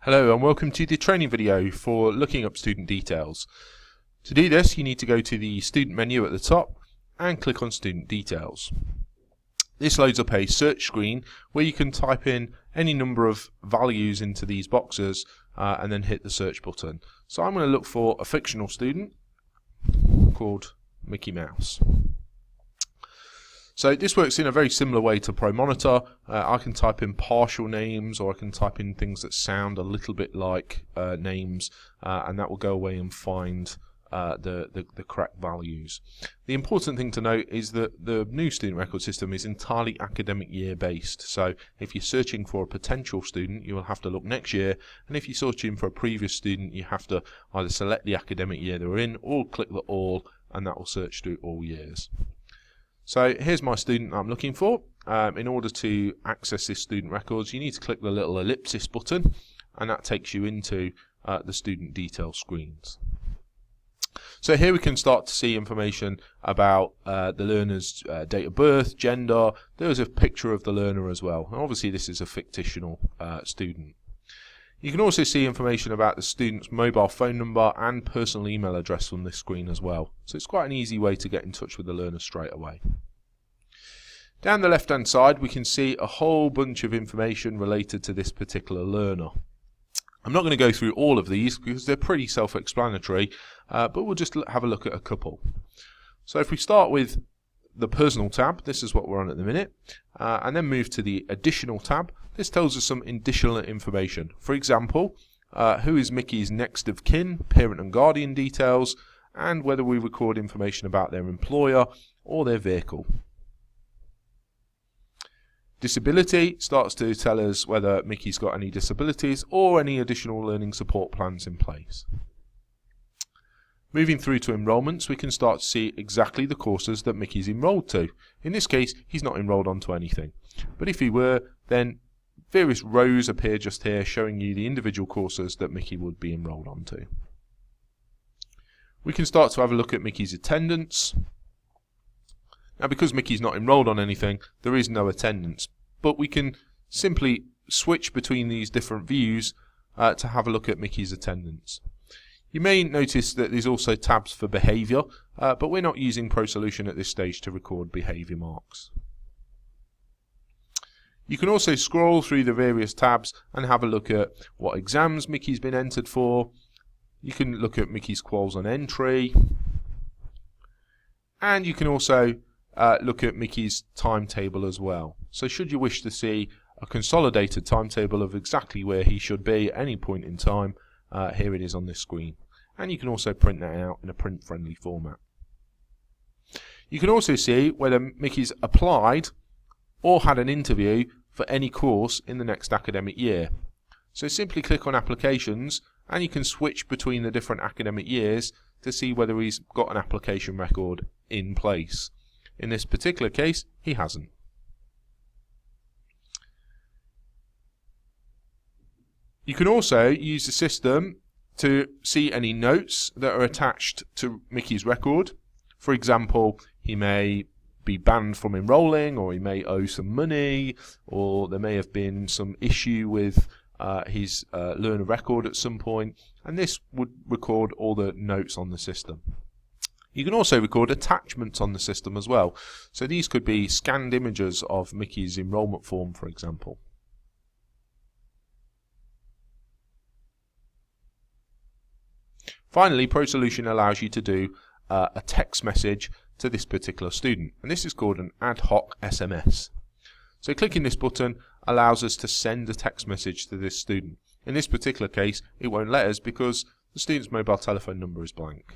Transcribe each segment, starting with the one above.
Hello and welcome to the training video for looking up student details. To do this, you need to go to the student menu at the top and click on student details. This loads up a search screen where you can type in any number of values into these boxes and then hit the search button. So I'm going to look for a fictional student called Mickey Mouse. So this works in a very similar way to ProMonitor. I can type in partial names, or I can type in things that sound a little bit like names, and that will go away and find the correct values. The important thing to note is that the new student record system is entirely academic year based. So if you're searching for a potential student, you will have to look next year, and if you're searching for a previous student, you have to either select the academic year they're in or click the all, and that will search through all years. So here's my student I'm looking for. In order to access this student records, you need to click the little ellipsis button, and that takes you into the student details screens. So here we can start to see information about the learner's date of birth, gender. There's a picture of the learner as well. And obviously this is a fictional student. You can also see information about the student's mobile phone number and personal email address on this screen as well. So it's quite an easy way to get in touch with the learner straight away. Down the left hand side we can see a whole bunch of information related to this particular learner. I'm not going to go through all of these because they're pretty self-explanatory, but we'll just have a look at a couple. So if we start with the personal tab, this is what we're on at the minute, and then move to the additional tab. This tells us some additional information. For example, who is Mickey's next of kin, parent and guardian details, and whether we record information about their employer or their vehicle. Disability starts to tell us whether Mickey's got any disabilities or any additional learning support plans in place. Moving through to enrolments, we can start to see exactly the courses that Mickey's enrolled to. In this case, he's not enrolled onto anything. But if he were, then various rows appear just here showing you the individual courses that Mickey would be enrolled onto. We can start to have a look at Mickey's attendance. Now because Mickey's not enrolled on anything, there is no attendance, but we can simply switch between these different views to have a look at Mickey's attendance. You may notice that there's also tabs for behaviour, but we're not using ProSolution at this stage to record behaviour marks. You can also scroll through the various tabs and have a look at what exams Mickey's been entered for. You can look at Mickey's quals on entry, and you can also look at Mickey's timetable as well. So should you wish to see a consolidated timetable of exactly where he should be at any point in time, here it is on this screen. And you can also print that out in a print-friendly format. You can also see whether Mickey's applied or had an interview for any course in the next academic year. So simply click on applications and you can switch between the different academic years to see whether he's got an application record in place. In this particular case, he hasn't. You can also use the system to see any notes that are attached to Mickey's record. For example, he may be banned from enrolling, or he may owe some money, or there may have been some issue with his learner record at some point, and this would record all the notes on the system. You can also record attachments on the system as well. So these could be scanned images of Mickey's enrolment form, for example. Finally, ProSolution allows you to do a text message to this particular student, and this is called an ad hoc SMS. So clicking this button allows us to send a text message to this student. In this particular case, it won't let us because the student's mobile telephone number is blank.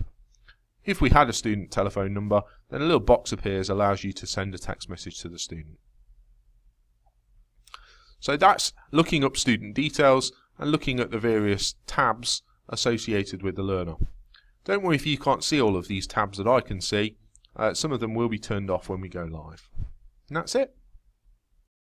If we had a student telephone number, then a little box appears, allows you to send a text message to the student. So that's looking up student details and looking at the various tabs associated with the learner. Don't worry if you can't see all of these tabs that I can see. Some of them will be turned off when we go live. And that's it.